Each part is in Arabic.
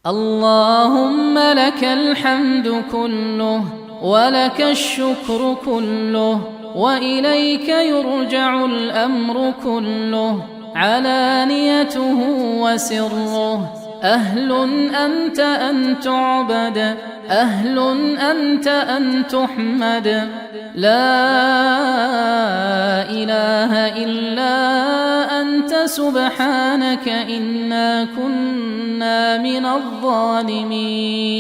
اللهم لك الحمد كله ولك الشكر كله وإليك يرجع الأمر كله علانيته وسره. أهل أنت أن تعبد، أهل أنت أن تحمد، لا إله إلا أنت سبحانك إنا كنا من الظالمين.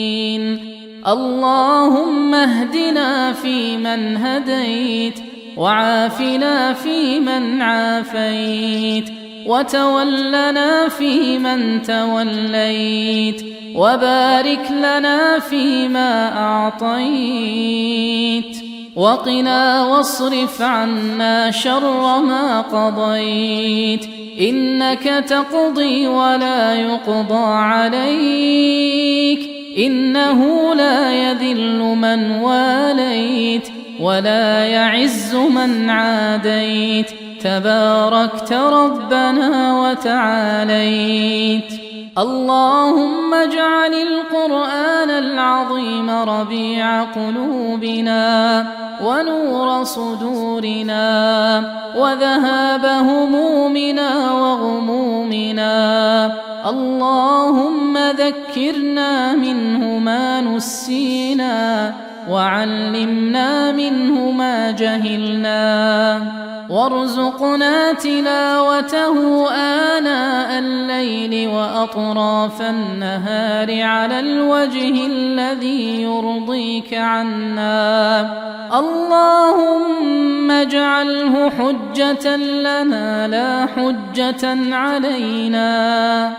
اللهم اهدنا فيمن هديت، وعافنا فيمن عافيت، وتولنا فيمن توليت، وبارك لنا فيما أعطيت، وقنا واصرف عنا شر ما قضيت، إنك تقضي ولا يقضى عليك، إنه لا يذل من واليت ولا يعز من عاديت، تباركت ربنا وتعاليت. اللهم اجعل القرآن العظيم ربيع قلوبنا ونور صدورنا وذهاب همومنا وغمومنا. اللهم ذكرنا منه ما نسينا، وعلمنا منه ما جهلنا، وارزقنا تلاوته آناء الليل وأطراف النهار على الوجه الذي يرضيك عنا. اللهم اجعله حجة لنا لا حجة علينا،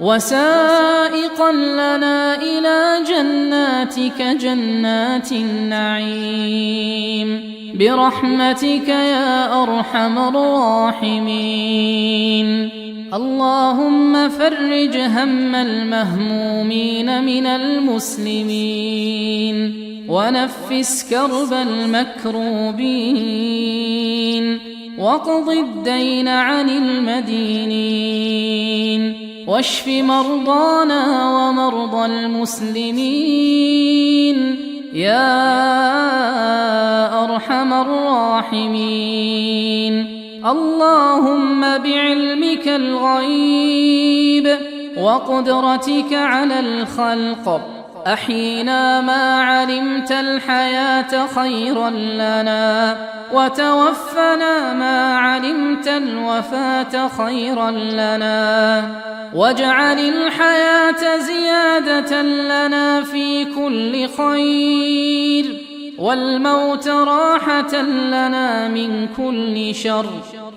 وسائقا لنا إلى جناتك جنات النعيم برحمتك يا أرحم الراحمين. اللهم فرج هم المهمومين من المسلمين، ونفس كرب المكروبين، واقض الدين عن المدينين، واشف مرضانا ومرضى المسلمين يا أرحم الراحمين. اللهم بعلمك الغيب وقدرتك على الخلق أحينا ما علمت الحياة خيرا لنا، وتوفنا ما علمت الوفاة خيرا لنا، واجعل الحياة زيادة لنا في كل خير، والموت راحة لنا من كل شر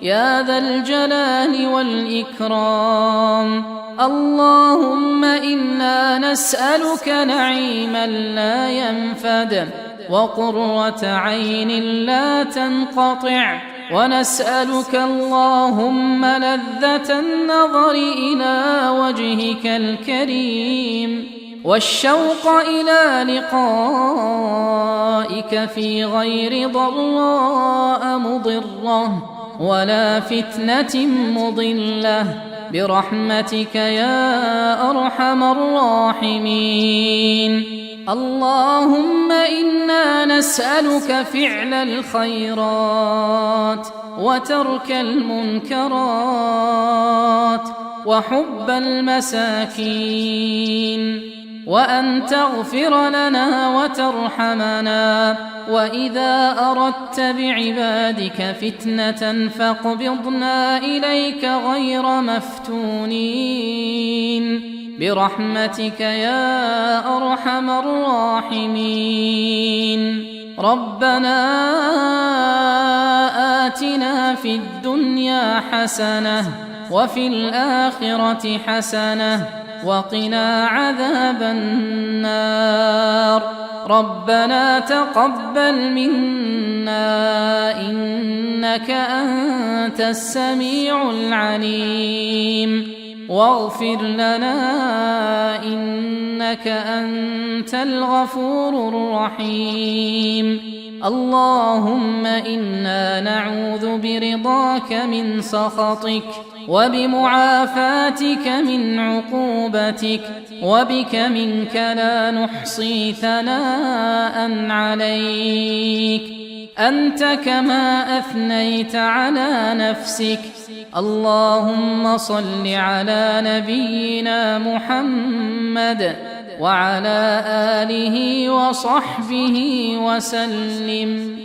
يا ذا الجلال والإكرام. اللهم إنا نسألك نعيما لا ينفد، وقرة عين لا تنقطع، ونسألك اللهم لذة النظر إلى وجهك الكريم، والشوق إلى لقائك في غير ضراء مضرة ولا فتنة مضلة برحمتك يا أرحم الراحمين. اللهم إنا نسألك فعل الخيرات وترك المنكرات وحب المساكين، وأن تغفر لنا وترحمنا، وإذا أردت بعبادك فتنة فاقبضنا إليك غير مفتونين برحمتك يا أرحم الراحمين. ربنا آتنا في الدنيا حسنة وفي الآخرة حسنة وقنا عذاب النار. ربنا تقبل منا إنك أنت السميع العليم، واغفر لنا إنك أنت الغفور الرحيم. اللهم إنا نعوذ برضاك من سخطك وبمعافاتك من عقوبتك، وبك منك لا نحصي ثناء عليك، أنت كما أثنيت على نفسك. اللهم صل على نبينا محمد وعلى آله وصحبه وسلم.